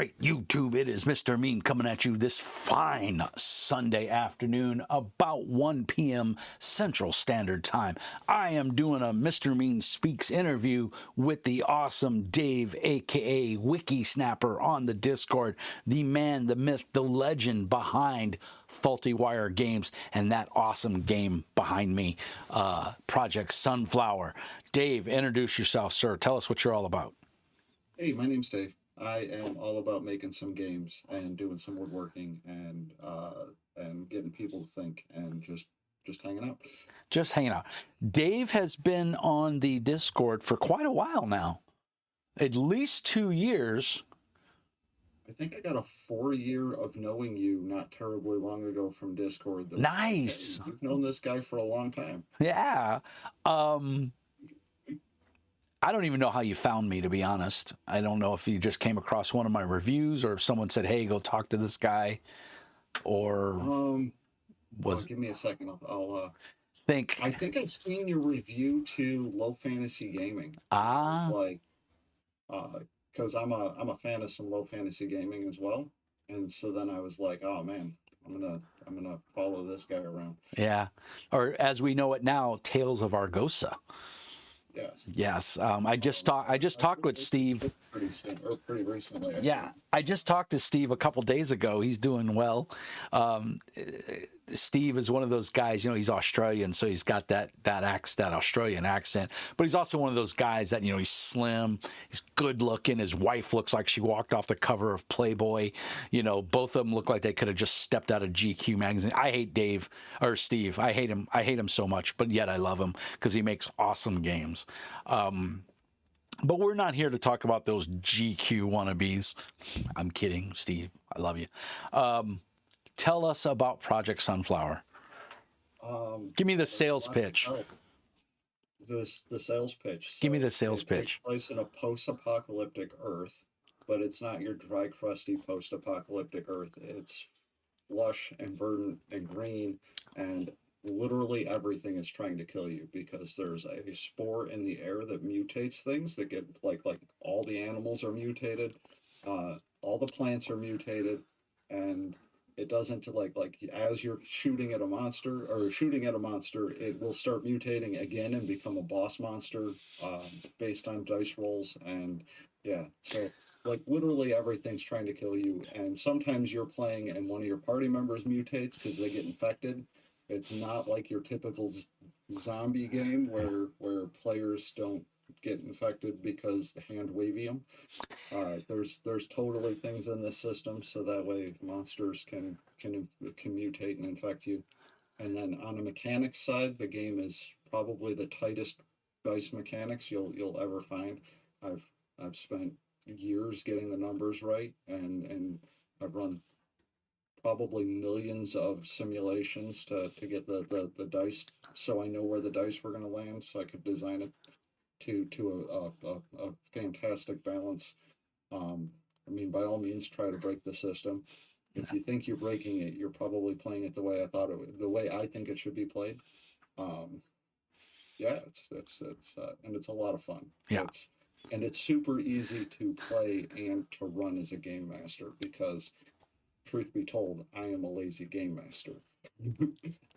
right, YouTube, it is Mr. Mean coming at you this fine Sunday afternoon, about 1 p.m. Central Standard Time. I am doing a Mr. Mean Speaks interview with the awesome Dave, aka Wikisnapper, on the Discord, the man, the myth, the legend behind Faulty Wire Games and that awesome game behind me, Project Sunflower. Dave, introduce yourself, sir. Tell us what you're all about. Hey, my name's Dave. I am all about making some games and doing some woodworking and getting people to think and just hanging out. Just hanging out. Dave has been on the Discord for quite a while now, at least 2 years. I think I got a 4 year of knowing you not terribly long ago from Discord. That was like, Nice. hey, you've known this guy for a long time. Yeah. Um, I don't even know how you found me, to be honest. I don't know if you just came across one of my reviews or if someone said, hey, go talk to this guy, or was Give me a second. think, I think I've seen your review to Low Fantasy Gaming. It's ah, like, because I'm a fan of some low fantasy gaming as well, and so then I was like, oh man, I'm gonna follow this guy around. yeah. Or as we know it now, Tales of Argosa. Yes. Yes. I just talked with Steve. Pretty soon, or pretty recently. Yeah, I just talked to Steve a couple days ago. He's doing well. Um, Steve is one of those guys, he's Australian, so he's got that Australian accent. But he's also one of those guys that, he's slim, he's good looking. His wife looks like she walked off the cover of Playboy. Both of them look like they could have just stepped out of GQ magazine. I hate Steve. I hate him. I hate him so much, but yet I love him because he makes awesome games. But we're not here to talk about those GQ wannabes. I'm kidding, Steve. I love you. Tell us about Project Sunflower. Give me the sales pitch. The sales pitch. Give me the sales pitch. It takes place in a post-apocalyptic Earth, but it's not your dry, crusty post-apocalyptic Earth. It's lush and verdant and green, and literally everything is trying to kill you because there's a spore in the air that mutates things that get like all the animals are mutated, all the plants are mutated, and it doesn't like as you're shooting at a monster, it will start mutating again and become a boss monster, based on dice rolls. And yeah, so like literally everything's trying to kill you, and sometimes you're playing and one of your party members mutates because they get infected. It's not like your typical zombie game where players don't get infected because hand wavium. There's totally things in this system so that way monsters can mutate and infect you. And then on the mechanics side, the game is probably the tightest dice mechanics you'll ever find. I've spent years getting the numbers right, and I've run probably millions of simulations to get the dice, so I know where the dice were going to land, so I could design it to a fantastic balance. I mean, by all means, try to break the system. If you think you're breaking it, you're probably playing it the way I thought it would, the way I think it should be played. Um, yeah, and it's a lot of fun. Yeah. And it's super easy to play and to run as a game master because, truth be told, I am a lazy game master.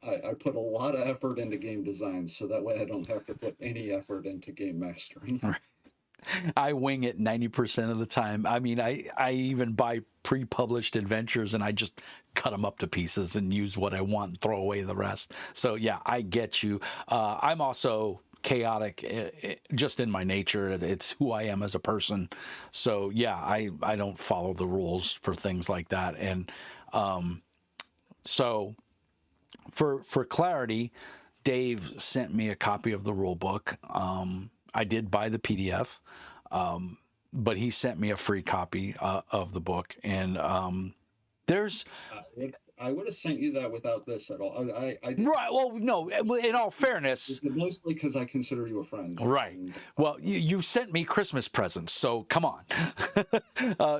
I put a lot of effort into game design so that way I don't have to put any effort into game mastering. I wing it 90% of the time. I mean, I even buy pre-published adventures and I just cut them up to pieces and use what I want and throw away the rest. So yeah, I get you. I'm also chaotic just in my nature. It's who I am as a person. So yeah, I don't follow the rules for things like that. And so for clarity, Dave sent me a copy of the rule book. I did buy the PDF, but he sent me a free copy of the book. And there's I would have sent you that without this at all. I did, right. Well, no. In all fairness, mostly because I consider you a friend. right. And, well, you sent me Christmas presents, so come on.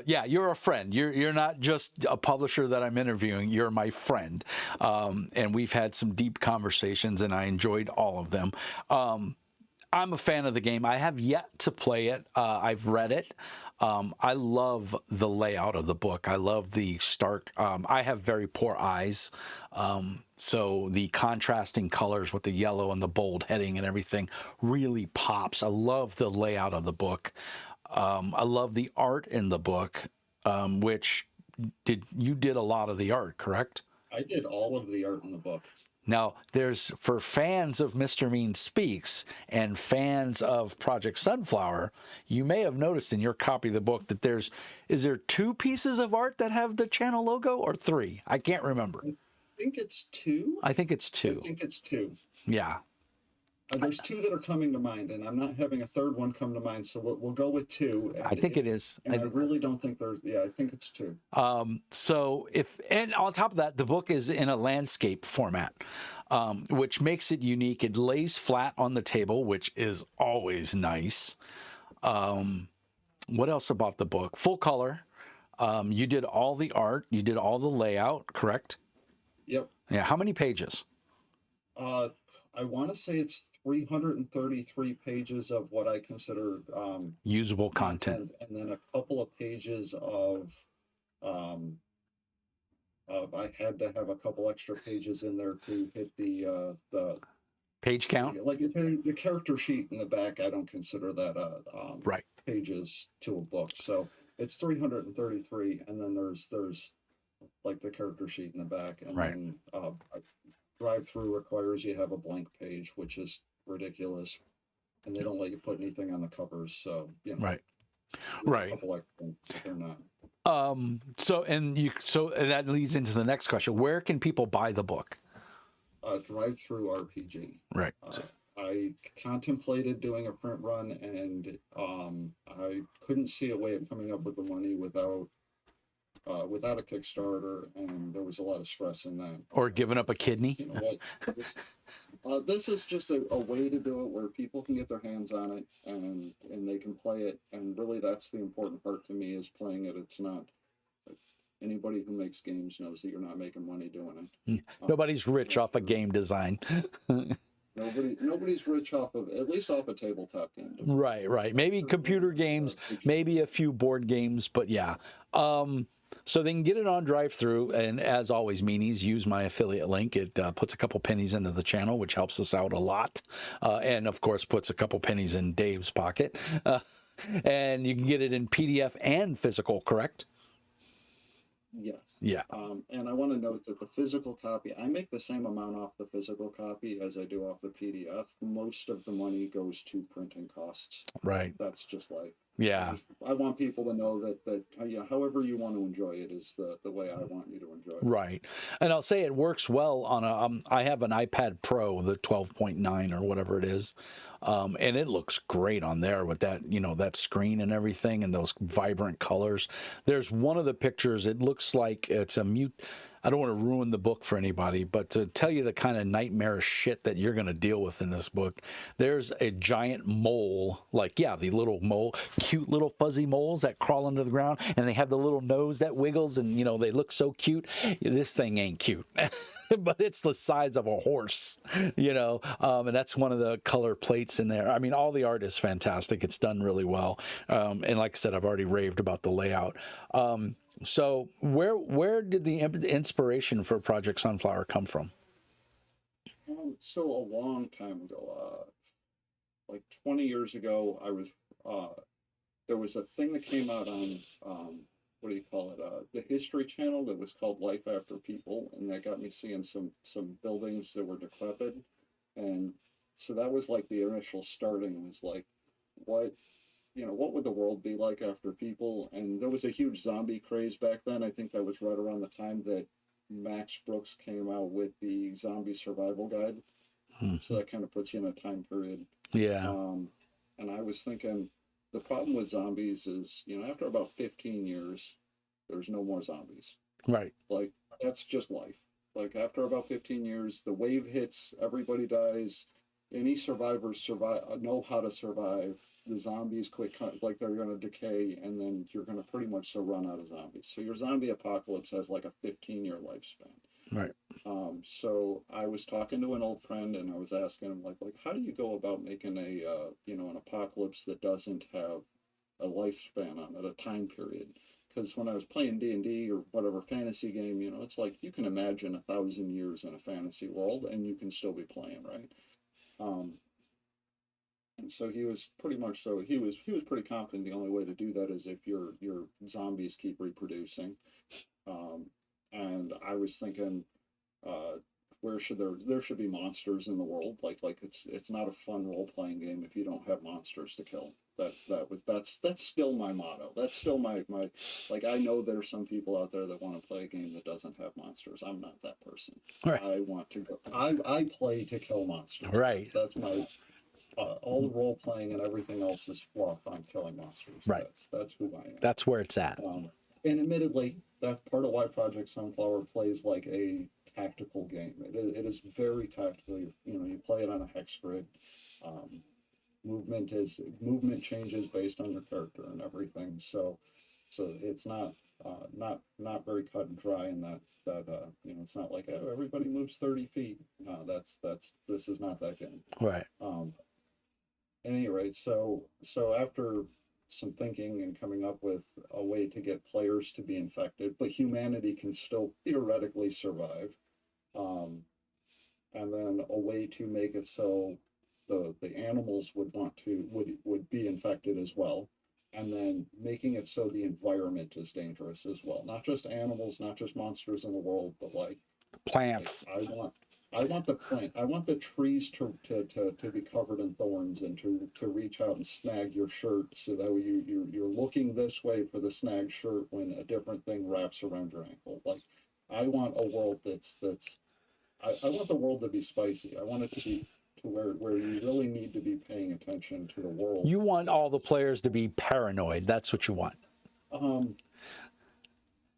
Yeah, you're a friend. You're not just a publisher that I'm interviewing. You're my friend, and we've had some deep conversations, and I enjoyed all of them. I'm a fan of the game. I have yet to play it. I've read it. I love the layout of the book. I love the stark. I have very poor eyes, so the contrasting colors with the yellow and the bold heading and everything really pops. I love the layout of the book. I love the art in the book, which did a lot of the art, correct? I did all of the art in the book. Now, there's for fans of Mr. Mean Speaks and fans of Project Sunflower, you may have noticed in your copy of the book that is there two pieces of art that have the channel logo or three? I can't remember. I think it's two. I think it's I two. think it's two. Yeah, There's two that are coming to mind, and I'm not having a third one come to mind, so we'll go with two. I think it is. And I really don't think there's. Yeah, I think it's two. So and on top of that, the book is in a landscape format, which makes it unique. It lays flat on the table, which is always nice. What else about the book? Full color. You did all the art. You did all the layout, correct? Yep. Yeah. How many pages? Uh, I want to say it's 333 pages of what I consider Usable content. and then a couple of pages um, I had to have a couple extra pages in there to hit the Page count? like the character sheet in the back. I don't consider that Right. pages to a book. So it's 333, and then there's like the character sheet in the back, and Right. then drive through requires you have a blank page, which is ridiculous, and they don't let you put anything on the covers. So Right. a Right. couple extra, but they're not. So that leads into the next question. Where can people buy the book? Drive through RPG. Right. I contemplated doing a print run, and I couldn't see a way of coming up with the money without a Kickstarter, and there was a lot of stress in that. Or giving up a kidney? You know what? This is just a way to do it where people can get their hands on it and they can play it. And really, that's the important part to me is playing it. It's not anybody who makes games knows that you're not making money doing it. Nobody's rich off of game design. Nobody's rich off of at least off a tabletop game. Right. Maybe computer games, maybe a few board games, but yeah. So they can get it on drive-through, and as always, meanies, use my affiliate link. It puts a couple pennies into the channel, which helps us out a lot, and of course puts a couple pennies in Dave's pocket. And you can get it in PDF and physical, correct? Yes. Yeah. And I want to note that the physical copy, I make the same amount off the physical copy as I do off the PDF. Most of the money goes to printing costs. Right. That's just life. Yeah. I want people to know that however you want to enjoy it is the way I want you to enjoy it. Right. And I'll say it works well on I have an iPad Pro, the 12.9 or whatever it is. And it looks great on there with that, that screen and everything and those vibrant colors. There's one of the pictures, it looks like it's a mute. I don't want to ruin the book for anybody, but to tell you the kind of nightmarish shit that you're going to deal with in this book, there's a giant mole, the little mole, cute little fuzzy moles that crawl under the ground, and they have the little nose that wiggles, and, they look so cute. This thing ain't cute. But it's the size of a horse, and that's one of the color plates in there. I mean, all the art is fantastic. It's done really well. And like I said, I've already raved about the layout. So where did the inspiration for Project Sunflower come from? So a long time ago, like 20 years ago, there was a thing that came out on what do you call it? The History Channel that was called Life After People, and that got me seeing some buildings that were decrepit, and so that was like the initial starting was like, what would the world be like after people? And there was a huge zombie craze back then. I think that was right around the time that Max Brooks came out with the Zombie Survival Guide. So that kind of puts you in a time period. Yeah. And I was thinking the problem with zombies is, after about 15 years, there's no more zombies. Right. Like, that's just life. Like, after about 15 years, the wave hits, everybody dies. Any survivors know how to survive. The zombies like they're going to decay, and then you're going to pretty much run out of zombies. So your zombie apocalypse has like a 15-year lifespan. Right. So I was talking to an old friend, and I was asking him like how do you go about making an apocalypse that doesn't have a lifespan on it, a time period. Because when I was playing D&D or whatever fantasy game, it's like you can imagine 1,000 years in a fantasy world and you can still be playing, right? Um, and so he was pretty much so he was pretty confident the only way to do that is if your zombies keep reproducing. Um, and I was thinking, uh, where should there should be monsters in the world? Like it's not a fun role playing game if you don't have monsters to kill. That's still my motto. That's still my like I know there's some people out there that want to play a game that doesn't have monsters. I'm not that person. Right. I want to go. I play to kill monsters. Right. That's my all the role playing and everything else is fluff. I'm killing monsters. Right. That's who I am. That's where it's at. And admittedly, that's part of why Project Sunflower plays like a tactical game. It is very tactical. You play it on a hex grid. Um, movement changes based on your character and everything. So it's not very cut and dry in that it's not like, oh, everybody moves 30 feet. This is not that game. Right. At any rate, so after some thinking and coming up with a way to get players to be infected, but humanity can still theoretically survive, um, and then a way to make it so the animals would be infected as well, and then making it so the environment is dangerous as well. Not just animals, not just monsters in the world, but like Plants. I want the plant. I want the trees to be covered in thorns and to reach out and snag your shirt so that you're looking this way for the snag shirt when a different thing wraps around your ankle. Like I want a world I want the world to be spicy. I want it to be to where you really need to be paying attention to the world. You want all the players to be paranoid. That's what you want. Um,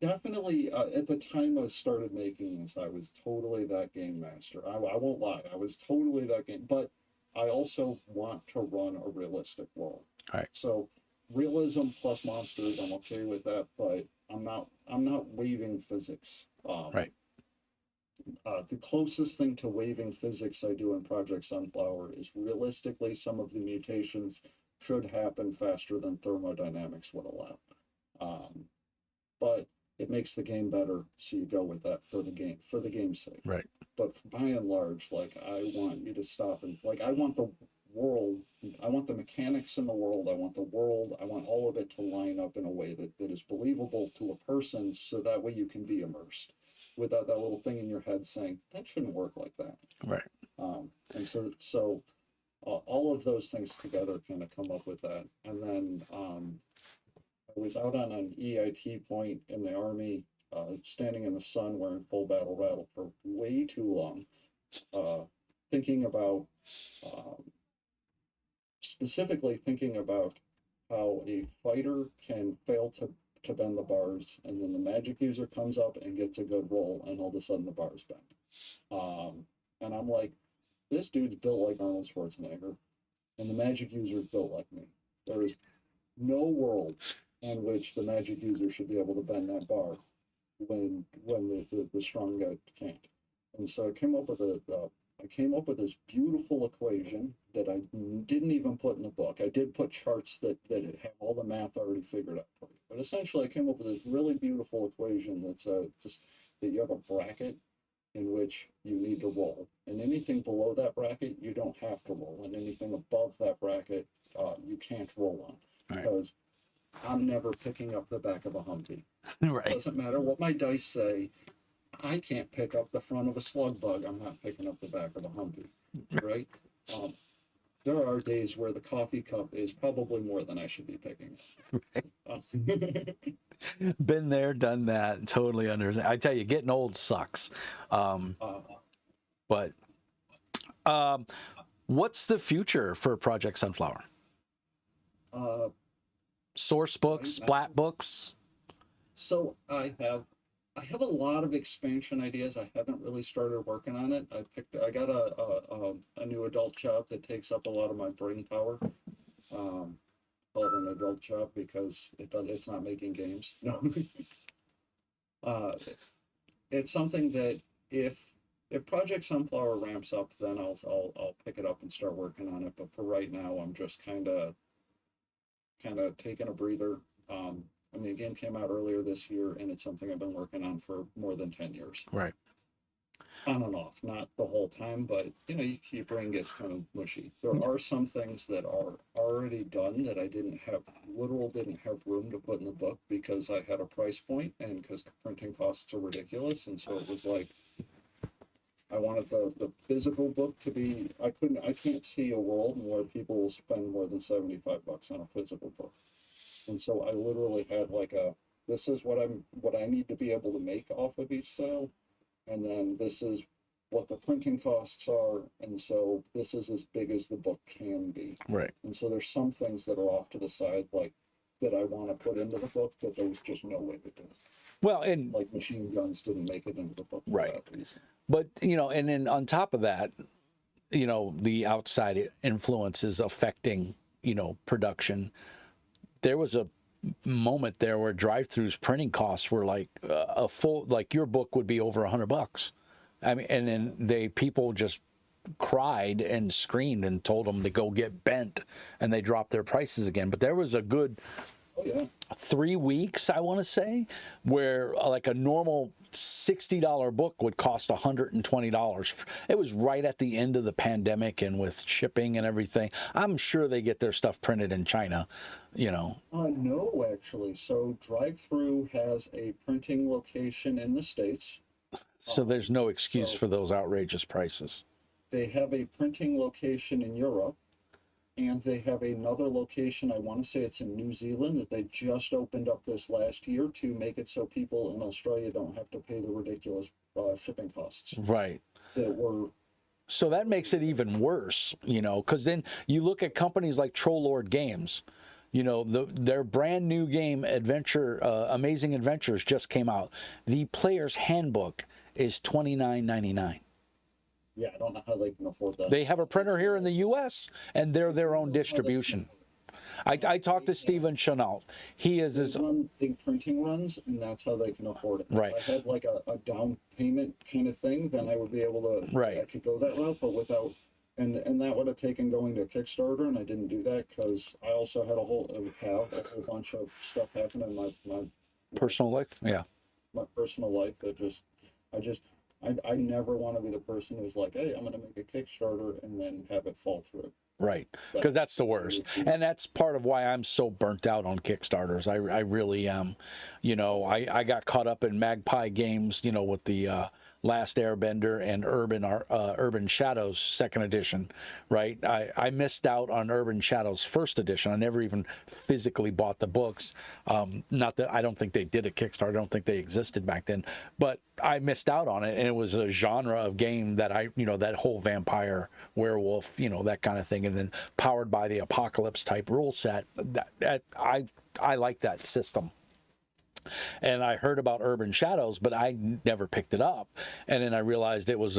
Definitely, at the time I started making this, I was totally that game master. I won't lie, I was totally that game, but I also want to run a realistic world. Right. So realism plus monsters, I'm okay with that, but I'm not waiving physics. Right. The closest thing to waiving physics I do in Project Sunflower is realistically some of the mutations should happen faster than thermodynamics would allow. Um, but it makes the game better, so you go with that for the game's sake. Right. But by and large, like I want you to stop and like I want the world, I want the mechanics in the world, I want all of it to line up in a way that is believable to a person, so that way you can be immersed without that little thing in your head saying that shouldn't work like that. Right. And so all of those things together kind of come up with that, and then I was out on an EIT point in the Army, standing in the sun wearing full battle rattle for way too long, thinking about, um, specifically thinking about how a fighter can fail to bend the bars, and then the magic user comes up and gets a good roll, and all of a sudden the bars bend. And I'm like, this dude's built like Arnold Schwarzenegger, and the magic user is built like me. There is no world in which the magic user should be able to bend that bar when the strong guy can't. And so I came up with this beautiful equation that I didn't even put in the book. I did put charts that have all the math already figured out for you. But essentially, I came up with this really beautiful equation that's just that you have a bracket in which you need to roll, and anything below that bracket you don't have to roll, and anything above that bracket you can't roll on, Right. because I'm never picking up the back of a Humvee. Right. Doesn't matter what my dice say. I can't pick up the front of a slug bug. I'm not picking up the back of a Humvee, right? Um, there are days where the coffee cup is probably more than I should be picking up. Been there, done that. Totally understand. I tell you, getting old sucks. But what's the future for Project Sunflower? Source books, Right now, splat books. so I have a lot of expansion ideas. I haven't really started working on it. I got a new adult job that takes up a lot of my brain power. Call it an adult job because it's not making games. No. uh, it's something that if Project Sunflower ramps up, then I'll pick it up and start working on it. But for right now, I'm just kind of kind of taken a breather. I mean, the game came out earlier this year, and it's something I've been working on for more than 10 years. Right. On and off, not the whole time, but your brain gets kind of mushy. There are some things that are already done that I didn't have room to put in the book because I had a price point and because printing costs are ridiculous. And so it was like, I wanted the physical book to be, I can't see a world where people will spend more than $75 on a physical book. And so I literally had like this is what I need to be able to make off of each sale, and then this is what the printing costs are, and so this is as big as the book can be. Right. And so there's some things that are off to the side, like that I want to put into the book that there was just no way to do. Well, and like machine guns didn't make it into the book for right. that reason. But and then on top of that, the outside influences affecting production. There was a moment there where drive-throughs printing costs were like a full, like your book would be over $100. I mean, and then people just cried and screamed and told them to go get bent, and they dropped their prices again. But there was a good 3 weeks, I want to say, where like a normal $60 book would cost $120. It was right at the end of the pandemic, and with shipping and everything, I'm sure they get their stuff printed in China, No, actually. So Drive-Thru has a printing location in the States. So there's no excuse for those outrageous prices. They have a printing location in Europe, and they have another location, I want to say it's in New Zealand, that they just opened up this last year to make it so people in Australia don't have to pay the ridiculous shipping costs. Right. So that makes it even worse, because then you look at companies like Trollord Games. Their brand new game, Amazing Adventures, just came out. The player's handbook is $29.99. Yeah, I don't know how they can afford that. They have a printer here in the U.S., and they're their own distribution. I talked to Steven Chenault. He is his run big printing runs, and that's how they can afford it. Right. If I had like a down payment kind of thing, then I would be able to. Right. I could go that route, but without, and that would have taken going to Kickstarter, and I didn't do that because I also had a whole bunch of stuff happen in my personal life. Yeah. My personal life that I never want to be the person who's like, hey, I'm going to make a Kickstarter and then have it fall through. Right, because that's the worst. And that's part of why I'm so burnt out on Kickstarters. I really am. I got caught up in Magpie Games, with the Last Airbender and Urban Shadows second edition, right? I missed out on Urban Shadows first edition. I never even physically bought the books. Not that I don't think they did a Kickstarter. I don't think they existed back then, but I missed out on it. And it was a genre of game that that whole vampire, werewolf, that kind of thing. And then Powered by the Apocalypse type rule set. I like that system. And I heard about Urban Shadows, but I never picked it up. And then I realized it was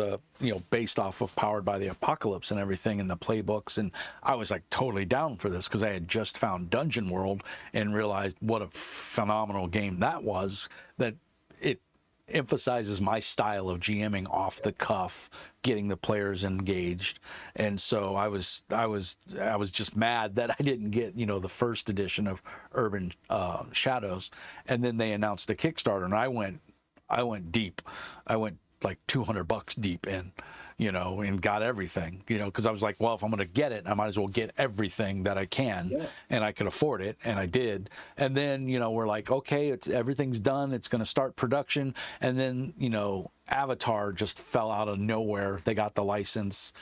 based off of Powered by the Apocalypse and everything in the playbooks. And I was like totally down for this because I had just found Dungeon World and realized what a phenomenal game that was, that it emphasizes my style of GMing off the cuff, getting the players engaged. And so I was just mad that I didn't get the first edition of Urban Shadows. And then they announced a Kickstarter, and I went deep. I went like $200 deep in, and got everything, because I was like, well, if I'm going to get it, I might as well get everything that I can. Yeah. And I could afford it, and I did. And then, we're like, okay, everything's done. It's going to start production. And then, Avatar just fell out of nowhere. They got the license,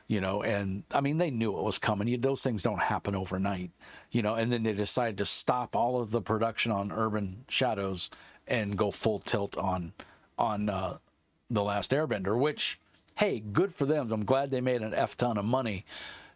and I mean, they knew it was coming. Those things don't happen overnight, and then they decided to stop all of the production on Urban Shadows and go full tilt on The Last Airbender, which, hey, good for them. I'm glad they made an F ton of money.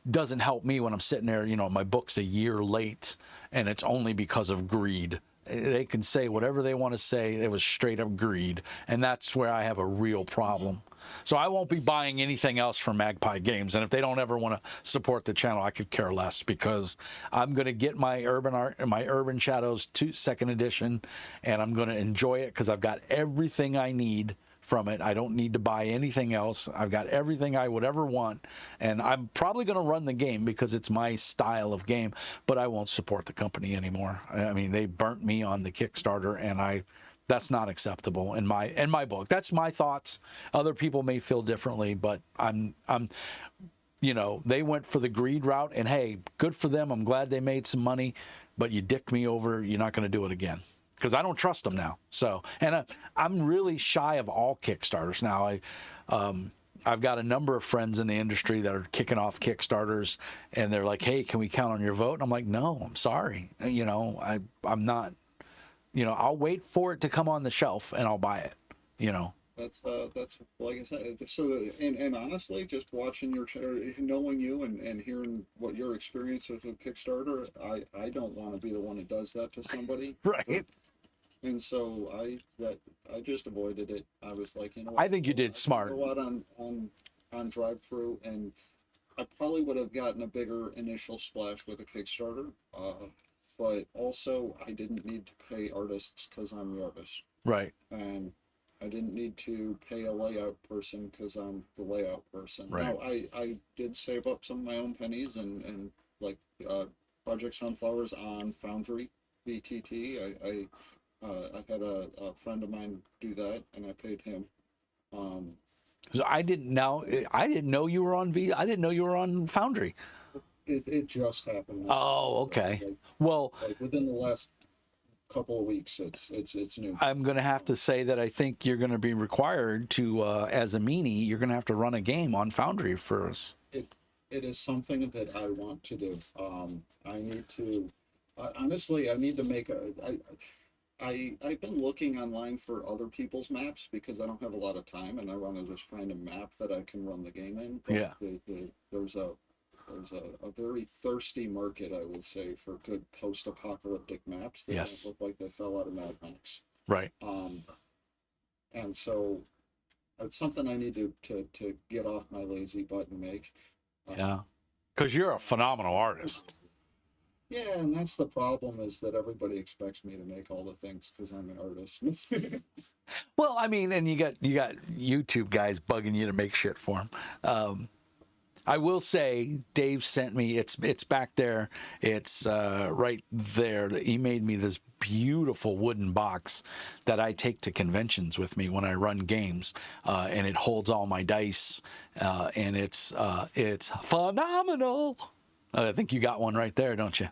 Doesn't help me when I'm sitting there, my book's a year late, and it's only because of greed. They can say whatever they want to say. It was straight up greed, and that's where I have a real problem. So I won't be buying anything else from Magpie Games, and if they don't ever want to support the channel, I could care less, because I'm going to get my Urban Shadows 2 second edition, and I'm going to enjoy it because I've got everything I need from it. I don't need to buy anything else. I've got everything I would ever want, and I'm probably going to run the game because it's my style of game, but I won't support the company anymore. I mean, they burnt me on the Kickstarter, and that's not acceptable in my book. That's my thoughts. Other people may feel differently, but I'm they went for the greed route, and hey, good for them. I'm glad they made some money, but you dicked me over. You're not going to do it again, because I don't trust them now. So, and I'm really shy of all Kickstarters now. I've got a number of friends in the industry that are kicking off Kickstarters, and they're like, "Hey, can we count on your vote?" And I'm like, "No, I'm sorry. I'm not. I'll wait for it to come on the shelf, and I'll buy it. You know." That's like I said. So and honestly, just watching knowing you and hearing what your experience is with Kickstarter, I don't want to be the one who does that to somebody. Right. And so I just avoided it. I was like, you know I what, think you did smart. go out on drive through, and I probably would have gotten a bigger initial splash with a Kickstarter. But also I didn't need to pay artists because I'm the artist, Right. and I didn't need to pay a layout person because I'm the layout person. Right. Now I did save up some of my own pennies and like Project Sunflowers on Foundry VTT. I had a friend of mine do that, and I paid him. Um, So I didn't know. I didn't know you were on I didn't know you were on Foundry. it just happened. Oh, okay. Well, like within the last couple of weeks, it's new. I'm going to have to say that I think you're going to be required to, as a meanie, you're going to have to run a game on Foundry for us. It is something that I want to do. I need to. Honestly, I need to make a. I've been looking online for other people's maps because I don't have a lot of time, and I want to just find a map that I can run the game in. But Yeah. There's a very thirsty market, I would say, for good post-apocalyptic maps that Yes. don't look like they fell out of Mad Max. Right. And so it's something I need to get off my lazy butt and make. Yeah. Because you're a phenomenal artist. Yeah, and that's the problem, is that everybody expects me to make all the things because I'm an artist. Well, I mean, and you got YouTube guys bugging you to make shit for them. I will say, Dave sent me. It's back there. It's right there. He made me this beautiful wooden box that I take to conventions with me when I run games, and it holds all my dice, and it's phenomenal. I think you got one right there, don't you?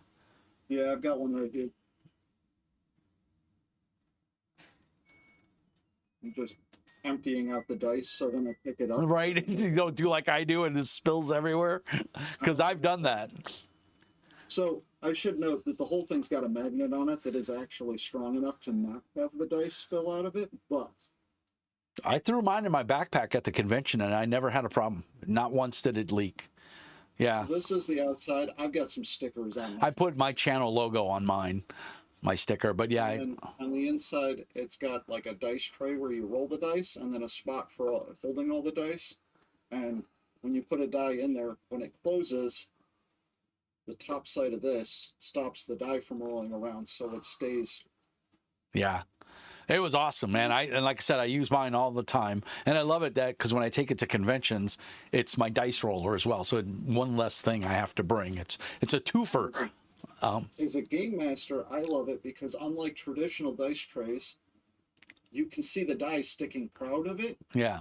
Yeah, I've got one right here. I'm just emptying out the dice so then I pick it up. Right? You don't do like I do and it spills everywhere, because I've done that. So I should note that the whole thing's got a magnet on it that is actually strong enough to not have the dice spill out of it, but I threw mine in my backpack at the convention and I never had a problem. Not once did it leak. Yeah. so this is the outside. I've got some stickers on I put my channel logo on mine, my sticker, but yeah. And on the inside, it's got like a dice tray where you roll the dice, and then a spot for holding all the dice. And when you put a die in there, when it closes, the top side of this stops the die from rolling around, so it stays. Yeah. It was awesome, man. And like I said, I use mine all the time, and I love it that because when I take it to conventions, it's my dice roller as well. So one less thing I have to bring. It's a twofer. As a game master, I love it because unlike traditional dice trays, you can see the die sticking proud of it, Yeah.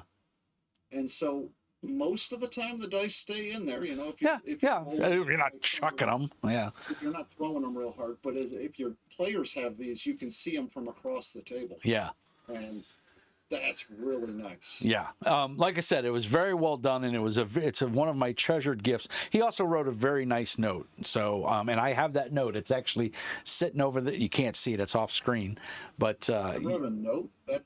and so most of the time the dice stay in there. You know, if You're not chucking them. Yeah. if you're not throwing them real hard, but if your players have these, you can see them from across the table. Yeah. And that's really nice. Yeah. Like I said, it was very well done, and it's one of my treasured gifts. He also wrote a very nice note. So, and I have that note. It's actually sitting over there. You can't see it. It's off screen. But I wrote a note. That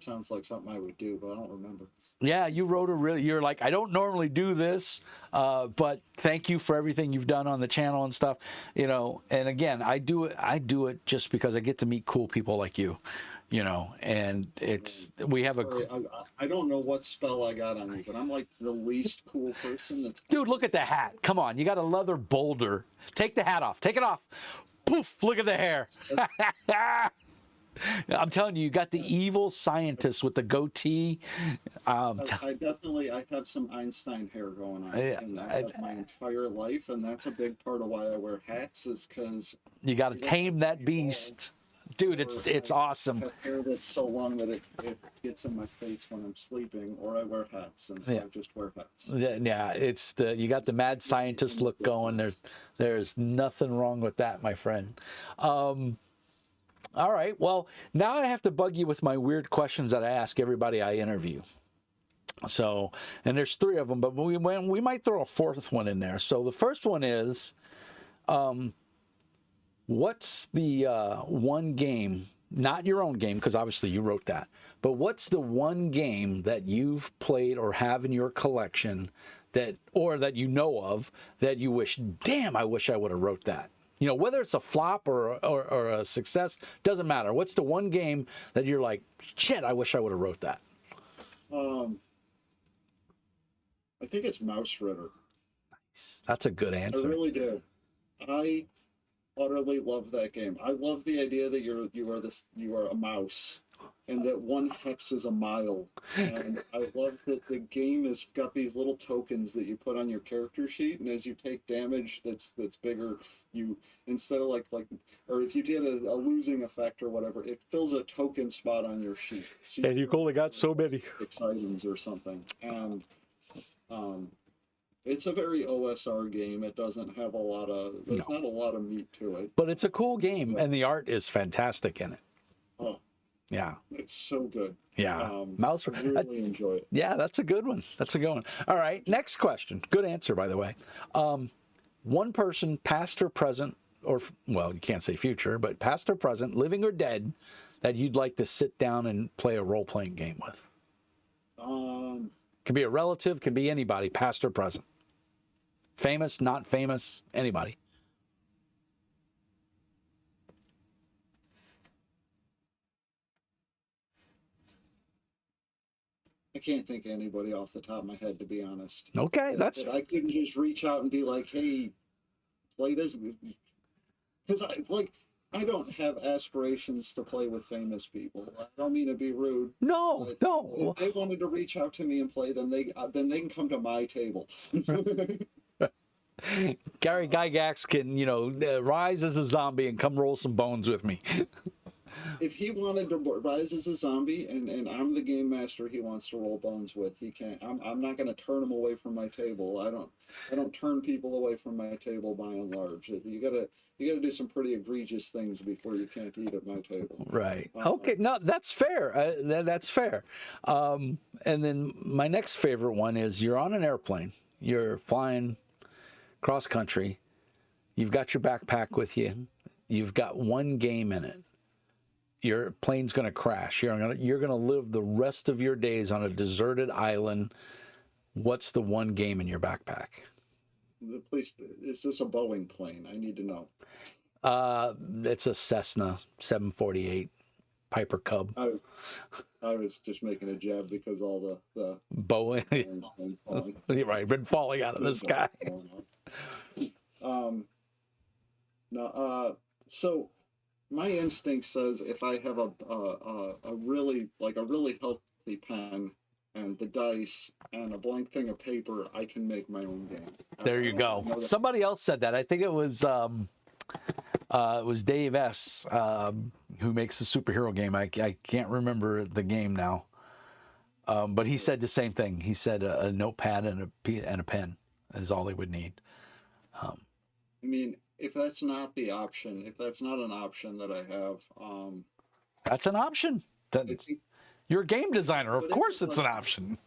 sounds like something I would do, but I don't remember. yeah, you wrote you're like, I don't normally do this, but thank you for everything you've done on the channel and stuff, and again, I do it just because I get to meet cool people like you, and we have I don't know what spell I got on you, but I'm like the least cool person that's. Dude, look at the hat. Come on, you got a leather boulder. Take the hat off. Take it off. Poof, look at the hair. I'm telling you, you got the evil scientist with the goatee. I have some Einstein hair going on, I, and I I, have my entire life, and that's a big part of why I wear hats, is because you got to either I tame that get bald beast, dude. or It's awesome. I have hair that's so long that it gets in my face when I'm sleeping, or I wear hats, and so Yeah. I just wear hats. Yeah, it's the you got the mad scientist look going. There's nothing wrong with that, my friend. All right, well, now I have to bug you with my weird questions that I ask everybody I interview. So, and there's 3 of them, but we might throw a 4th one in there. So the first one is, what's the one game, not your own game, because obviously you wrote that, but what's the one game that you've played or have in your collection that, or that you know of, that you wish, damn, I wish I would have wrote that? You know, whether it's a flop or a success, doesn't matter. What's the one game that you're like, shit, I wish I would have wrote that? Um, I think it's Mouse Ritter. That's a good I answer. really do. I utterly love that game. I love the idea that you are a mouse, and that one hex is a mile. And I love that the game has got these little tokens that you put on your character sheet, and as you take damage that's bigger, you, instead of or if you did a losing effect or whatever, it fills a token spot on your sheet. So And you've only got so many. 6 items or something, and um, it's a very OSR game. It doesn't have a lot of, there's No. not a lot of meat to it. But it's a cool game, and the art is fantastic in it. Oh, Yeah. it's so good. Yeah. Mouse. I really enjoy it. Yeah, that's a good one. That's a good one. All right. Next question. Good answer, by the way. One person, past or present, or, well, you can't say future, but past or present, living or dead, that you'd like to sit down and play a role playing game with. Can be a relative, can be anybody, past or present. Famous, not famous, anybody. I can't think of anybody off the top of my head, to be honest. Okay, that's That I couldn't just reach out and be like, hey, play this. Because I don't have aspirations to play with famous people. I don't mean to be rude. no, But no. if they wanted to reach out to me and play, then they can come to my table. Gary Gygax can, rise as a zombie and come roll some bones with me. If he wanted to rise as a zombie, and I'm the game master he wants to roll bones with, he can't. I'm not going to turn him away from my table. I don't turn people away from my table by and large. You gotta do some pretty egregious things before you can't eat at my table. Right. Okay. No, that's fair. That's fair. And then my next favorite one is, you're on an airplane. You're flying cross country. You've got your backpack with you. You've got one game in it. Your plane's going to crash. You're gonna live the rest of your days on a deserted island. What's the one game in your backpack? Please, is this a Boeing plane? I need to know. It's a Cessna 748 Piper Cub. I was just making a jab because all the Boeing. You're right, been falling out of the sky. No, so my instinct says if I have a really healthy pen and the dice and a blank thing of paper, I can make my own game. There you go. Somebody else said that. I think it was Dave S. Who makes the superhero game. I can't remember the game now. But he said the same thing. He said a notepad and a pen is all he would need. I mean, if that's not an option that I have, that's an option. You're a game designer. Of course it's an option.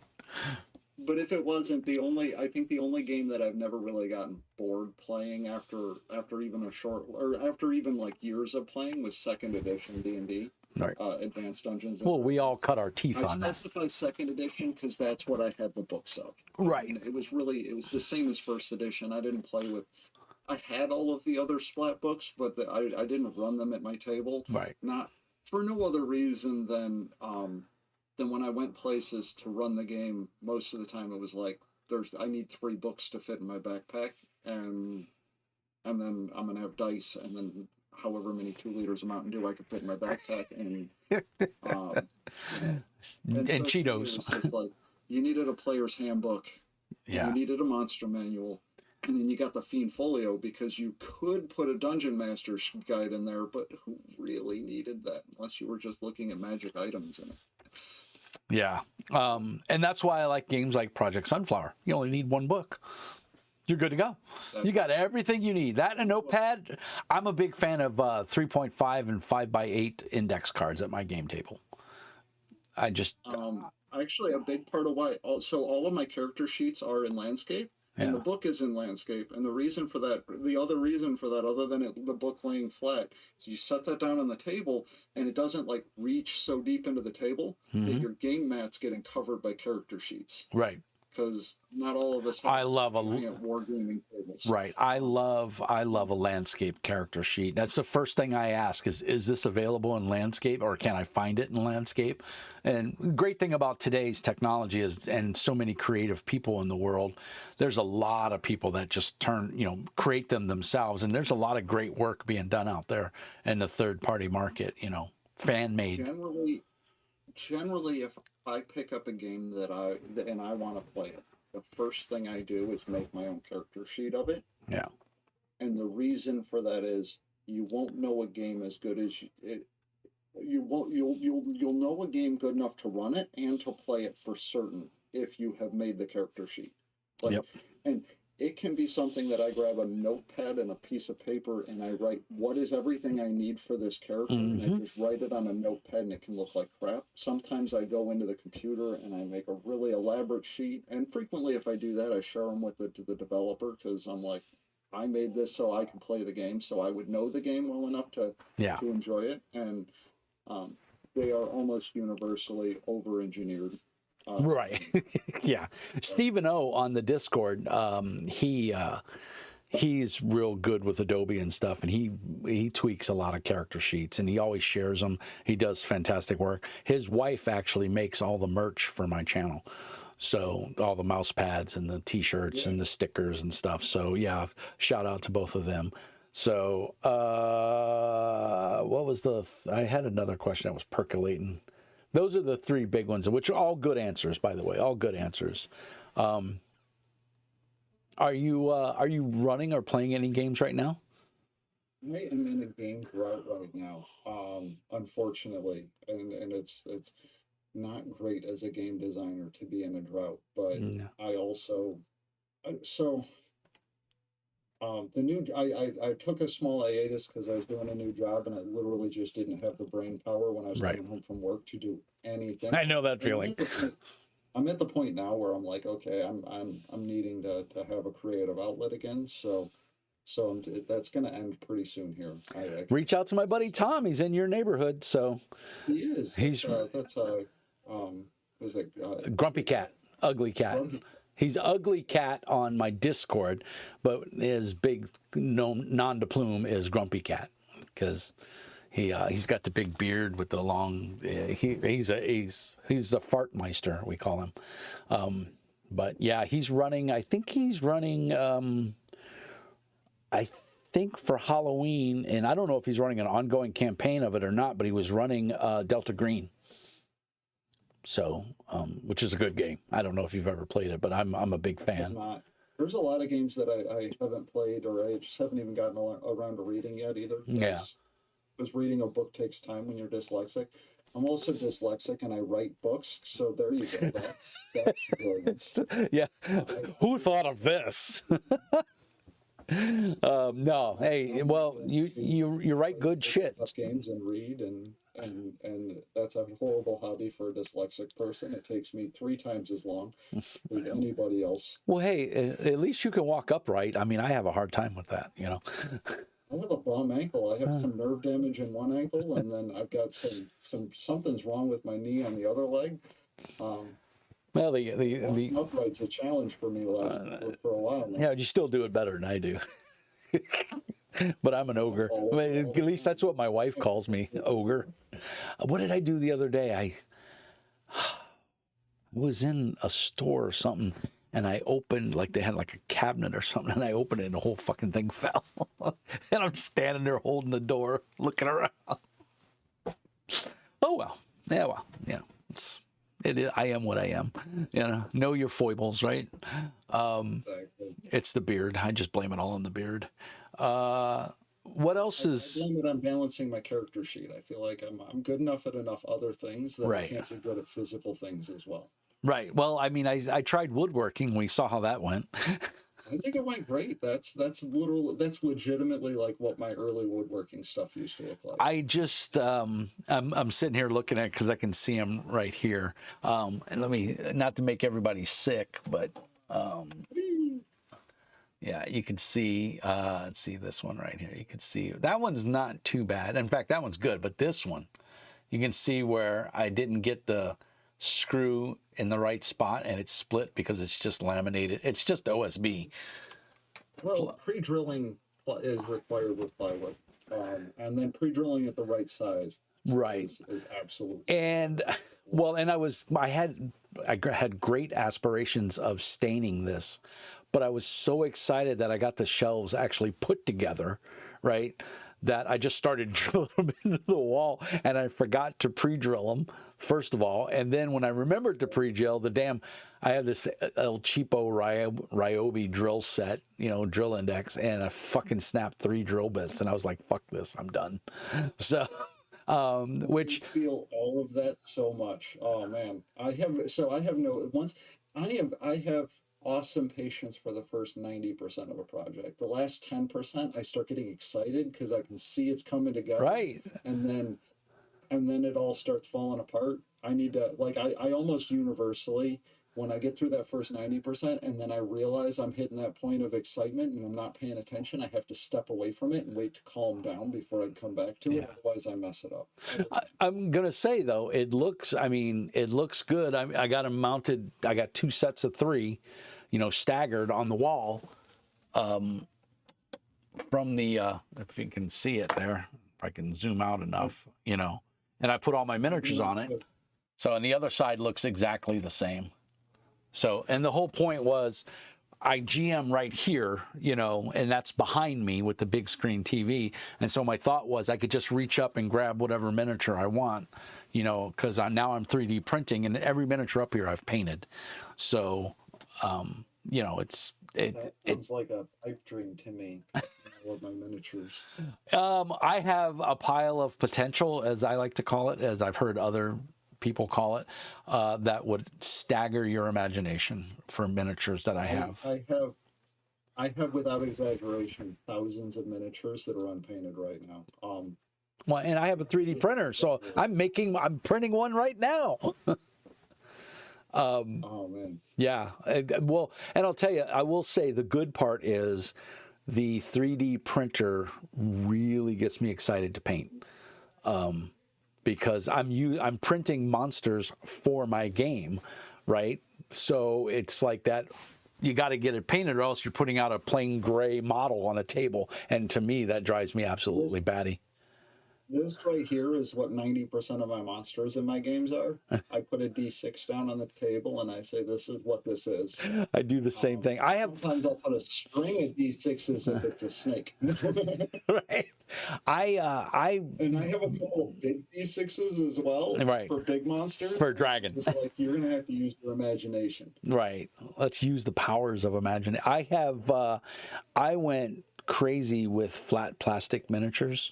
But if it wasn't, I think the only game that I've never really gotten bored playing after even like years of playing was second edition D&D. Right. Advanced Dungeons. Well, we all cut our teeth on that. I specify second edition because that's what I had the books of. Right. And it was the same as first edition. I had all of the other Splat books, but I didn't run them at my table. Right. Not for no other reason than when I went places to run the game. Most of the time, it was like I need 3 books to fit in my backpack, and then I'm gonna have dice, and then however many 2 liters of Mountain Dew I could fit in my backpack, and um, you know, and And so to me, it Cheetos. was just like you needed a player's handbook, and you Yeah. needed a monster manual, and then you got the Fiend Folio because you could put a Dungeon Master's guide in there, but who really needed that unless you were just looking at magic items in it? Yeah. And that's why I like games like Project Sunflower. You only need one book. You're good to go. You got everything you need. That and a notepad. I'm a big fan of 3.5 and 5x8 index cards at my game table. I just, Actually, a big part of why also all of my character sheets are in landscape, and yeah. the book is in landscape. And the reason for that, the other reason for that, other than the book laying flat, is you set that down on the table, and it doesn't like reach so deep into the table that your game mat's getting covered by character sheets. Right. Because not all of us have I love a giant wargaming tables. right. I love a landscape character sheet. That's the first thing I ask is this available in landscape or can I find it in landscape? And the great thing about today's technology is and so many creative people in the world, there's a lot of people that just create them themselves, and there's a lot of great work being done out there in the third party market, fan made. Generally, if I pick up a game and I want to play it, the first thing I do is make my own character sheet of it. Yeah. And the reason for that is you won't know a game as good as you won't you'll know a game good enough to run it and to play it for certain if you have made the character sheet. Like, Yep. and it can be something that I grab a notepad and a piece of paper and I write what is everything I need for this character, and I just write it on a notepad, and it can look like crap. Sometimes I go into the computer and I make a really elaborate sheet, and frequently if I do that, I share them with the developer because I'm like, I made this so I can play the game, so I would know the game well enough to enjoy it, and they are almost universally over-engineered. Right. Yeah. Stephen O on the Discord, he's real good with Adobe and stuff, and he tweaks a lot of character sheets, and he always shares them. He does fantastic work. His wife actually makes all the merch for my channel. So all the mouse pads and the t-shirts and the stickers and stuff. So yeah, shout out to both of them. So what was I had another question that was percolating. Those are the three big ones, which are all good answers, by the way, all good answers. Are you running or playing any games right now? I am in a game drought right now, unfortunately, and it's not great as a game designer to be in a drought. But No. I also the new I took a small hiatus because I was doing a new job and I literally just didn't have the brain power when I was coming home from work to do anything. I know that feeling. I'm at the point now where I'm like, okay, I'm needing to have a creative outlet again. So that's going to end pretty soon here. Reach out to my buddy Tom. He's in your neighborhood, so he is. He's was it Grumpy Cat, Ugly Cat. Grumpy. He's Ugly Cat on my Discord, but his big nom de plume is Grumpy Cat because he's got the big beard with the long. He's the fart meister, we call him. But yeah, he's running. I think he's running. I think for Halloween, and I don't know if he's running an ongoing campaign of it or not, but he was running Delta Green. So, which is a good game. I don't know if you've ever played it, but I'm a big fan. There's a lot of games that I haven't played or I just haven't even gotten around to reading yet either. Yeah. Because reading a book takes time when you're dyslexic. I'm also dyslexic and I write books, so there you go. That's brilliant. Yeah. Who thought of this? No. Hey, well, you write good shit. Games and read and that's a horrible hobby for a dyslexic person. It takes me 3 times as long as anybody else. Well, hey, at least you can walk upright. I mean, I have a hard time with that, I have a bum ankle. I have some nerve damage in one ankle, and then I've got something's wrong with my knee on the other leg. Well, the upright's a challenge for me for a while now. Yeah, you still do it better than I do. But I'm an ogre. I mean, at least that's what my wife calls me, ogre. What did I do the other day? I was in a store or something, and I opened, like they had like a cabinet or something, and I opened it and the whole fucking thing fell. And I'm standing there holding the door, looking around. Oh well. Yeah, well, yeah. It is, I am what I am. Know your foibles, right? Exactly. It's the beard. I just blame it all on the beard. What else I is blame it on balancing my character sheet. I feel like I'm good enough at enough other things that I right? can't be good at physical things as well. Right. Well, I mean, I tried woodworking. We saw how that went. I think it went great. That's legitimately like what my early woodworking stuff used to look like. I just I'm sitting here looking at it because I can see them right here. And let me, not to make everybody sick, but yeah, you can see. Let's see this one right here. You can see that one's not too bad. In fact, that one's good. But this one, you can see where I didn't get the screw in the right spot and it's split because it's just laminated. It's just OSB. Well, pre-drilling is required with plywood, and then pre-drilling at the right size Right. is absolutely. And well, and I had great aspirations of staining this, but I was so excited that I got the shelves actually put together, right? That I just started drilling them into the wall, and I forgot to pre-drill them first of all, and then when I remembered to pre-drill, I have this El Cheapo Ryobi drill set, drill index, and I fucking snapped 3 drill bits, and I was like, "Fuck this, I'm done." So. Which I feel all of that so much. Oh man, I have no once I have awesome patience for the first 90% of a project. The last 10% I start getting excited because I can see it's coming together, right, and then it all starts falling apart. I need to like I almost universally when I get through that first 90% and then I realize I'm hitting that point of excitement and I'm not paying attention, I have to step away from it and wait to calm down before I come back to it. Otherwise I mess it up. I'm gonna say though, it looks good. I got them mounted. I got 2 sets of 3, staggered on the wall. From the if you can see it there, if I can zoom out enough, and I put all my miniatures on it. So, and the other side looks exactly the same. So, and the whole point was I GM right here, and that's behind me with the big screen TV. And so my thought was I could just reach up and grab whatever miniature I want, because now I'm 3D printing and every miniature up here I've painted. So, That sounds like a pipe dream to me. I love my miniatures. I have a pile of potential, as I like to call it, as I've heard other people call it, that would stagger your imagination for miniatures that I have. I have without exaggeration thousands of miniatures that are unpainted right now. Well, and I have a 3D printer, so I'm printing one right now. Oh man. Yeah. Well, and I'll tell you, I will say the good part is the 3D printer really gets me excited to paint. Because I'm printing monsters for my game, right? So it's like that. You got to get it painted, or else you're putting out a plain gray model on a table, and to me, that drives me absolutely batty. This right here is what 90% of my monsters in my games are. I put a D6 down on the table and I say, "This is what this is." I do the same thing. Sometimes I'll put a string of D6s if it's a snake. Right. And I have a couple of big D6s as well, right, for big monsters. For a dragon. It's like you're gonna have to use your imagination. Right. Let's use the powers of imagination. I went crazy with flat plastic miniatures.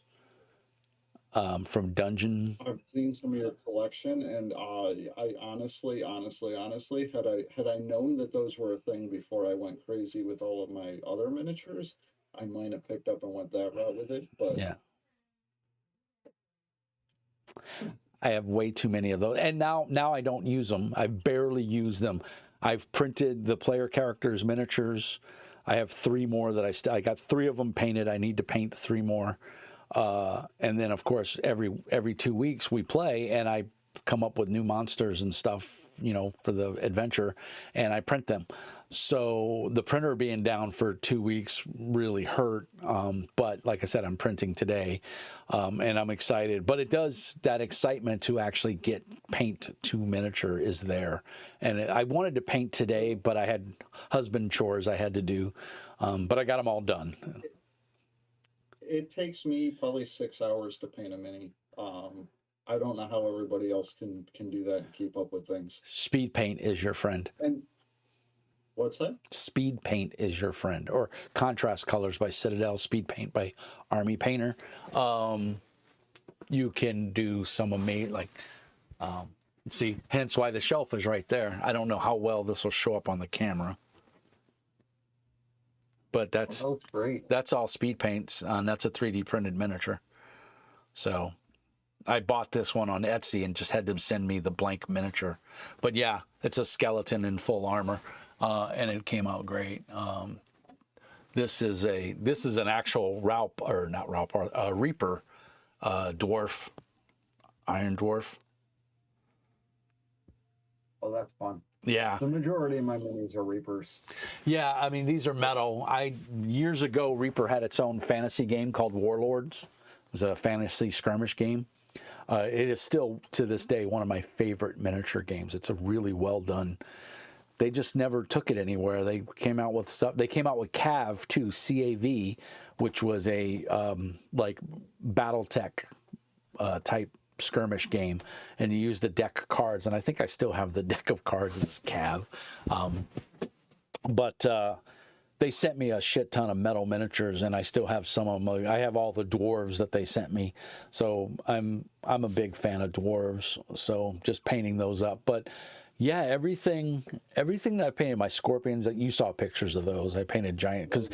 From Dungeon. I've seen some of your collection, and I honestly, had I known that those were a thing before I went crazy with all of my other miniatures, I might have picked up and went that route with it. But yeah, I have way too many of those, and now I don't use them. I barely use them. I've printed the player characters miniatures. I have 3 more that I got 3 of them painted. I need to paint 3 more. And then, of course, every 2 weeks we play, and I come up with new monsters and stuff, for the adventure, and I print them. So the printer being down for 2 weeks really hurt. But like I said, I'm printing today, and I'm excited. But it does, that excitement to actually get paint to miniature is there. And I wanted to paint today, but I had husband chores I had to do. But I got them all done. It takes me probably 6 hours to paint a mini. I don't know how everybody else can do that and keep up with things. Speed paint is your friend. And what's that? Speed paint is your friend, or contrast colors by Citadel, speed paint by Army Painter. You can do some amazing, like, see, hence why the shelf is right there. I don't know how well this will show up on the camera, but that's great. That's all speed paints. That's a 3D printed miniature. So I bought this one on Etsy and just had them send me the blank miniature. But yeah, it's a skeleton in full armor, and it came out great. This is an actual Raup, or not Raup, Reaper dwarf, Iron Dwarf. Oh, that's fun. Yeah. The majority of my minis are Reapers. Yeah, I mean, these are metal. Years ago, Reaper had its own fantasy game called Warlords. It was a fantasy skirmish game. It is still, to this day, one of my favorite miniature games. It's a really well done. They just never took it anywhere. They came out with stuff. They came out with CAV too, CAV, which was a like BattleTech type skirmish game, and you used a deck of cards. And I think I still have the deck of cards. It's CAV, but they sent me a shit ton of metal miniatures, and I still have some of them. I have all the dwarves that they sent me, so I'm a big fan of dwarves. So just painting those up, but yeah, everything that I painted, my scorpions, that you saw pictures of those. I painted giant because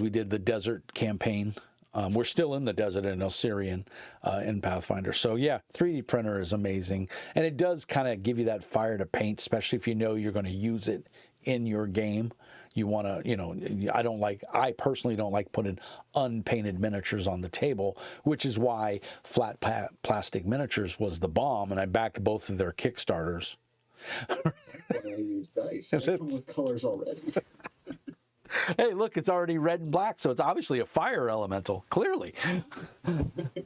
we did the desert campaign. We're still in the desert in Osirian in Pathfinder. So yeah, 3D printer is amazing, and it does kind of give you that fire to paint, especially if you know you're going to use it in your game. You want to, I personally don't like putting unpainted miniatures on the table, which is why flat plastic miniatures was the bomb, and I backed both of their Kickstarters. I use dice. They come with colors already. Hey, look, it's already red and black, so it's obviously a fire elemental, clearly.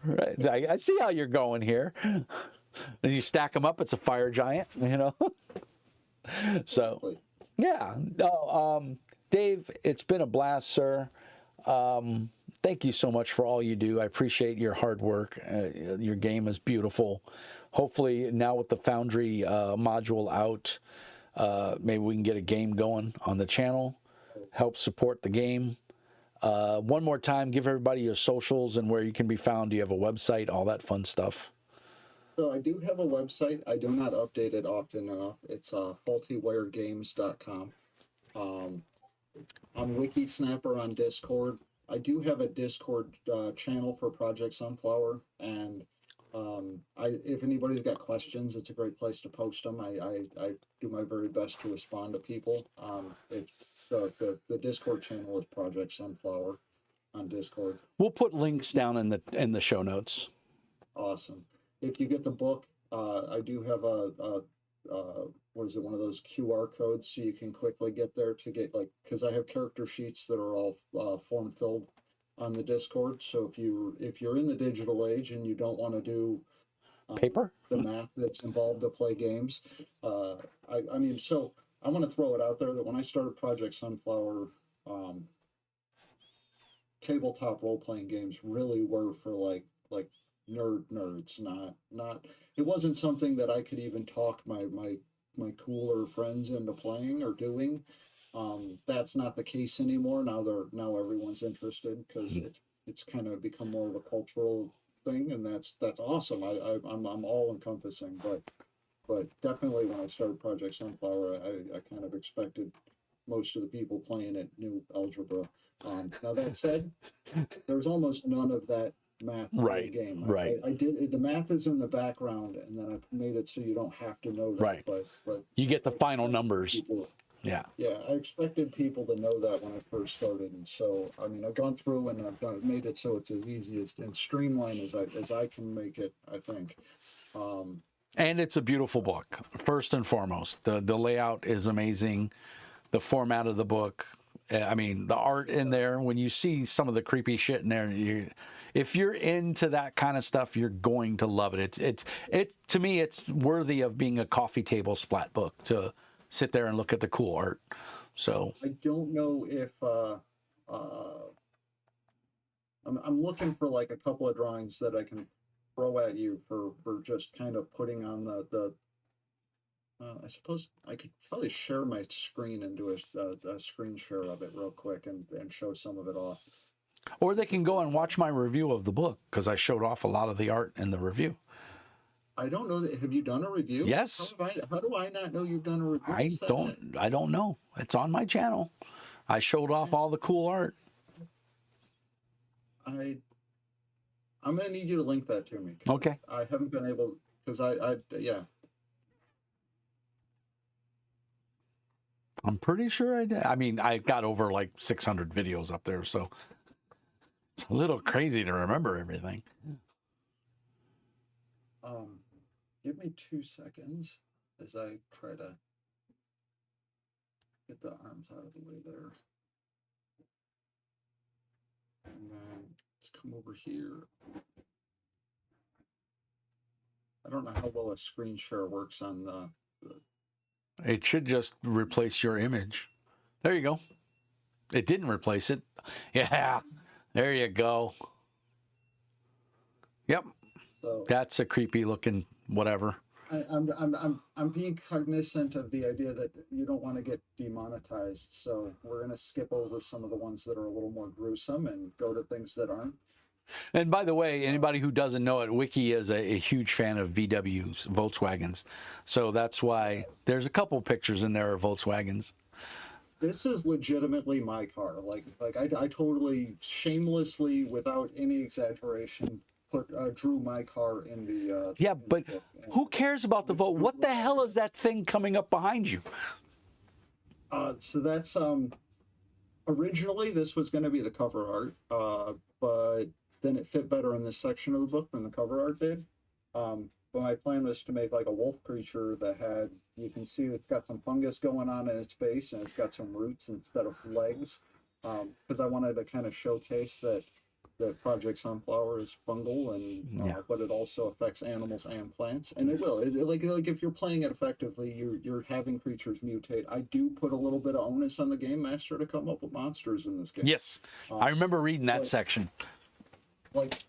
Right. I see how you're going here. And you stack them up, it's a fire giant, So, yeah. No, Dave, it's been a blast, sir. Thank you so much for all you do. I appreciate your hard work. Your game is beautiful. Hopefully, now with the Foundry module out, maybe we can get a game going on the channel. Help support the game. One more time, give everybody your socials and where you can be found. Do you have a website, all that fun stuff? So I do have a website. I do not update it often enough. It's faultywiregames.com. I'm Wikisnapper on Discord. I do have a Discord channel for Project Sunflower, and if anybody's got questions, it's a great place to post them. I do my very best to respond to people. The Discord channel is Project Sunflower on Discord. We'll put links down in the show notes. Awesome. If you get the book, I do have what is it, one of those QR codes, so you can quickly get there to get, like, because I have character sheets that are all form filled on the Discord. So if you're in the digital age and you don't want to do Paper, the math that's involved to play games, I mean, so I want to throw it out there that when I started Project Sunflower, tabletop role playing games really were for like nerds, not it wasn't something that I could even talk my cooler friends into playing or doing. That's not the case anymore. Now everyone's interested because it's kind of become more of a cultural thing, and that's awesome. I'm all encompassing, but definitely when I started Project Sunflower, I kind of expected most of the people playing it knew algebra. Now that said, there's almost none of that math in the game. Right. I did the math is in the background, and then I've made it so you don't have to know that. Right. But you get the final numbers. Yeah. I expected people to know that when I first started, and so I mean I've gone through and I've made it so it's as easy and streamlined as I can make it, I think. And it's a beautiful book. First and foremost, the layout is amazing. the format of the book. I mean, the art in there. When you see some of the creepy shit in there, if you're into that kind of stuff, you're going to love it. It's to me, it's worthy of being a coffee table splat book to sit there and look at the cool art. So I don't know if I'm looking for like a couple of drawings that I can throw at you for just kind of putting on the I suppose I could probably share my screen and do a screen share of it real quick and show some of it off. or they can go and watch my review of the book because I showed off a lot of the art in the review. I don't know that. Have you done a review? Yes. How do I not know you've done a review? I don't know. It's on my channel. I showed off all the cool art. I'm gonna need you to link that to me. Okay. I haven't been able because yeah. I'm pretty sure I did. I mean, I got over like 600 videos up there, so it's a little crazy to remember everything. Give me 2 seconds as I try to get the arms out of the way there. And then let's come over here. I don't know how well a screen share works on the It should just replace your image. There you go. It didn't replace it. Yeah. There you go. Yep. so That's a creepy looking whatever. I'm being cognizant of the idea that you don't want to get demonetized, so we're gonna skip over some of the ones that are a little more gruesome and go to things that aren't. And by the way, anybody who doesn't know it, Wiki is a huge fan of VWs, Volkswagens. So that's why there's a couple pictures in there of Volkswagens. This is legitimately my car. Like I totally shamelessly, without any exaggeration, drew my car in the Yeah, in the but book. And, who cares about the vote? What the hell is that thing coming up behind you? so that's originally this was going to be the cover art, but then it fit better in this section of the book than the cover art did. But my plan was to make like a wolf creature that had, you can see it's got some fungus going on in its face and it's got some roots instead of legs. Because I wanted to kind of showcase that Project Sunflower is fungal and Yeah. but it also affects animals and plants, and it will. Like if you're playing it effectively, you're having creatures mutate. I do put a little bit of onus on the game master to come up with monsters in this game. Yes, I remember reading that section. Like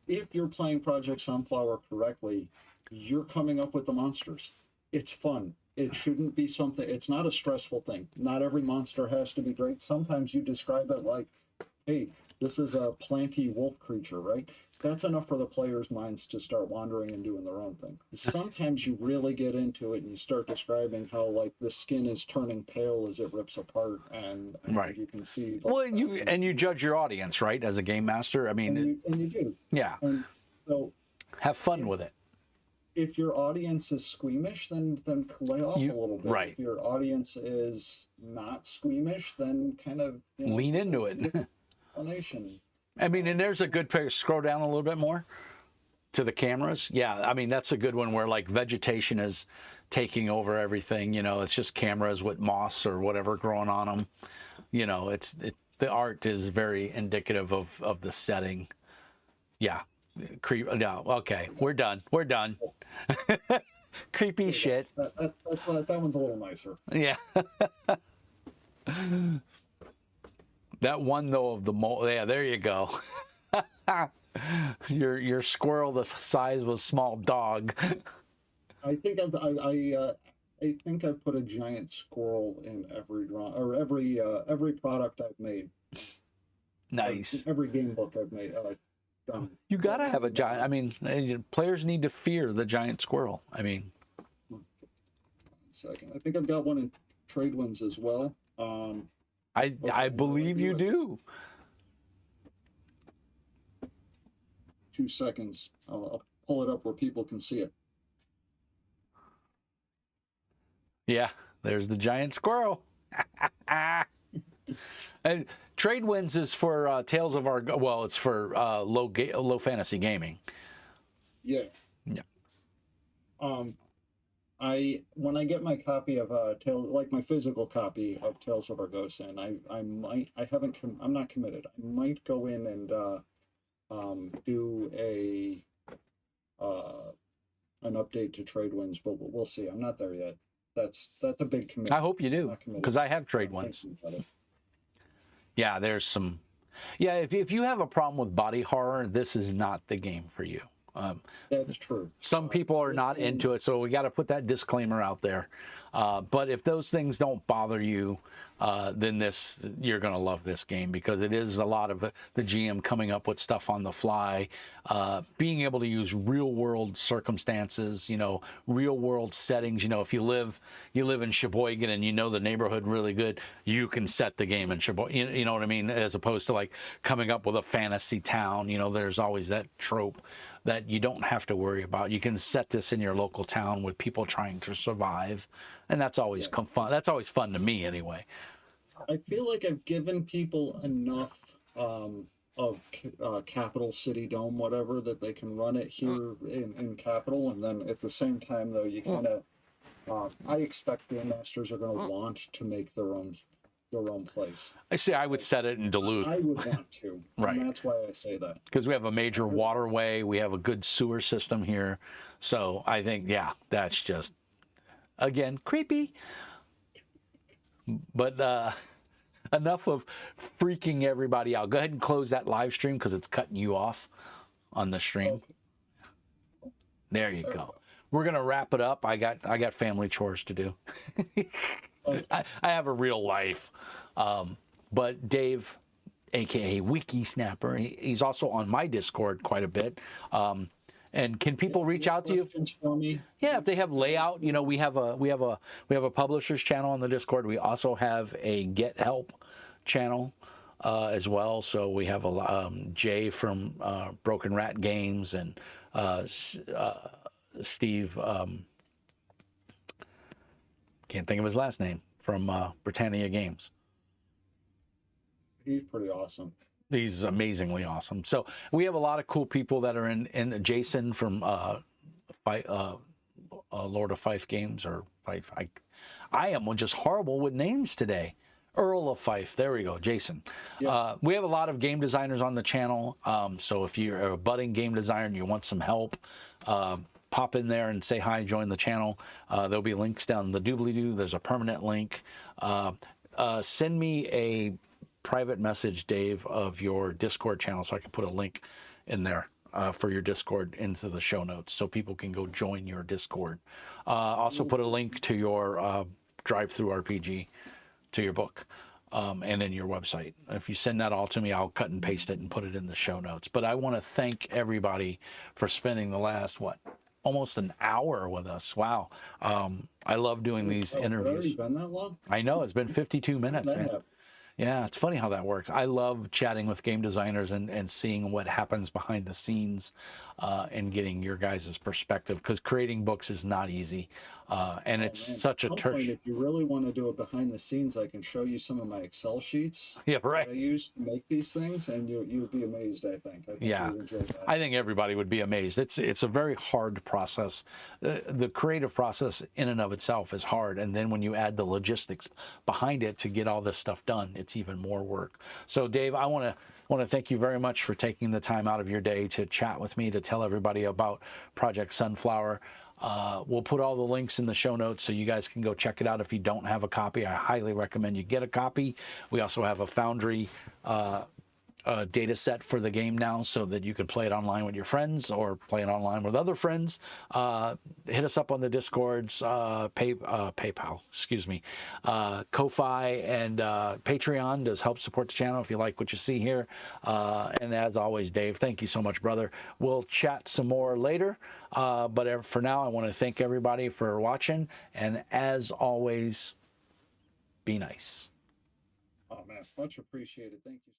if you're playing Project Sunflower correctly, you're coming up with the monsters. It's fun. It shouldn't be something. It's not a stressful thing. Not every monster has to be great. Sometimes you describe it like, hey, this is a planty wolf creature, right? That's enough for the players' minds to start wandering and doing their own thing. Sometimes you really get into it and you start describing how like the skin is turning pale as it rips apart, and Right. you can see. Well, you judge your audience, right? As a game master, I mean, and you do. yeah, And so have fun with it. if your audience is squeamish, then lay off a little bit. Right. If your audience is not squeamish, then kind of Lean into it. Explanation. I mean, and there's a good picture. Scroll down a little bit more to the cameras. Yeah, I mean, that's a good one where like vegetation is taking over everything. You know, it's just cameras with moss or whatever growing on them. You know, the art is very indicative of the setting. Yeah. No, okay, we're done. We're done. Creepy shit. That one's a little nicer. Yeah. That one though of the mole. Yeah, there you go. your squirrel the size of a small dog. I think I think I've put a giant squirrel in every draw or every product I've made. Nice. Every game book I've made. Done. You gotta have a giant. I mean, players need to fear the giant squirrel. I mean, second, I think I've got one in Trade Winds as well. I believe you do. 2 seconds. I'll pull it up where people can see it. Yeah, there's the giant squirrel. And Trade Winds is for Tales of Our. Well, it's for low fantasy gaming. Yeah. Yeah. When I get my copy of like my physical copy of Tales of Argosa, I might I haven't I'm not committed. I might go in and do a uh an update to Tradewinds, but we'll see. I'm not there yet. That's a big I commitment, hope you so I'm do, not committed. because I have trade I'm ones. thinking about it. Yeah, there's some. Yeah, if you have a problem with body horror, this is not the game for you. Um, That's true. some people are This not one, into it, so we got to put that disclaimer out there. But if those things don't bother you, then you're going to love this game, because it is a lot of the GM coming up with stuff on the fly, being able to use real world circumstances, real world settings. If you live in Sheboygan and you know the neighborhood really good, you can set the game in Sheboygan. You know what I mean? As opposed to like coming up with a fantasy town. There's always that trope that you don't have to worry about. You can set this in your local town with people trying to survive, and that's always yeah. fun. That's always fun to me, anyway. I feel like I've given people enough of Capital City Dome, whatever, that they can run it here in Capital, and then at the same time, though, you kind of I expect game masters are going to want to make their own place. I say I would Like, set it in Duluth, I would want to, and right? that's why I say that. Because we have a major waterway, we have a good sewer system here, so I think, yeah, that's just, again, creepy. But enough of freaking everybody out. Go ahead and close that live stream, because it's cutting you off on the stream. Okay, There you there we go. go. We're gonna wrap it up. I got family chores to do. Okay. I have a real life. But Dave, aka Wikisnapper, he's also on my Discord quite a bit. And can people Yeah, reach any out to you? questions for me? Yeah, if they have layout, we have a publishers channel on the Discord. We also have a Get Help channel as well. So we have Jay from Broken Rat Games, and Steve. Can't think of his last name, from Britannia Games. He's pretty awesome. He's amazingly awesome. So we have a lot of cool people that are in Jason from Lord of Fife Games, or Fife. I am just horrible with names today. Earl of Fife. There we go, Jason. Yeah. We have a lot of game designers on the channel. So if you're a budding game designer and you want some help, pop in there and say hi, join the channel. There'll be links down the doobly-doo. There's a permanent link. Send me a private message, Dave, of your Discord channel, so I can put a link in there for your Discord into the show notes, so people can go join your Discord. Also put a link to your drive-through RPG, to your book, and in your website. If you send that all to me, I'll cut and paste it and put it in the show notes. But I want to thank everybody for spending the last, almost an hour with us. Wow. I love doing these Oh, has it already interviews. been that long? I know, it's been 52 minutes, That man. happened. Yeah, it's funny how that works. I love chatting with game designers and seeing what happens behind the scenes, and getting your guys' perspective, because creating books is not easy. And Oh it's man, such a at some point, if you really want to do it behind the scenes, I can show you some of my Excel sheets Yeah, that right. I use to make these things, and you'd be amazed. I think Yeah, you would enjoy that. I think everybody would be amazed. It's a very hard process. The creative process in and of itself is hard, and then when you add the logistics behind it to get all this stuff done, it's even more work. So, Dave, I want to thank you very much for taking the time out of your day to chat with me, to tell everybody about Project Sunflower. We'll put all the links in the show notes so you guys can go check it out. If you don't have a copy, I highly recommend you get a copy. We also have a Foundry data set for the game now, so that you can play it online with your friends or play it online with other friends. Hit us up on the Discords, PayPal, excuse me, Ko-Fi, and Patreon does help support the channel if you like what you see here. And as always, Dave, thank you so much, brother. We'll chat some more later, but for now, I want to thank everybody for watching, and as always, be nice. Oh man, much appreciated. Thank you.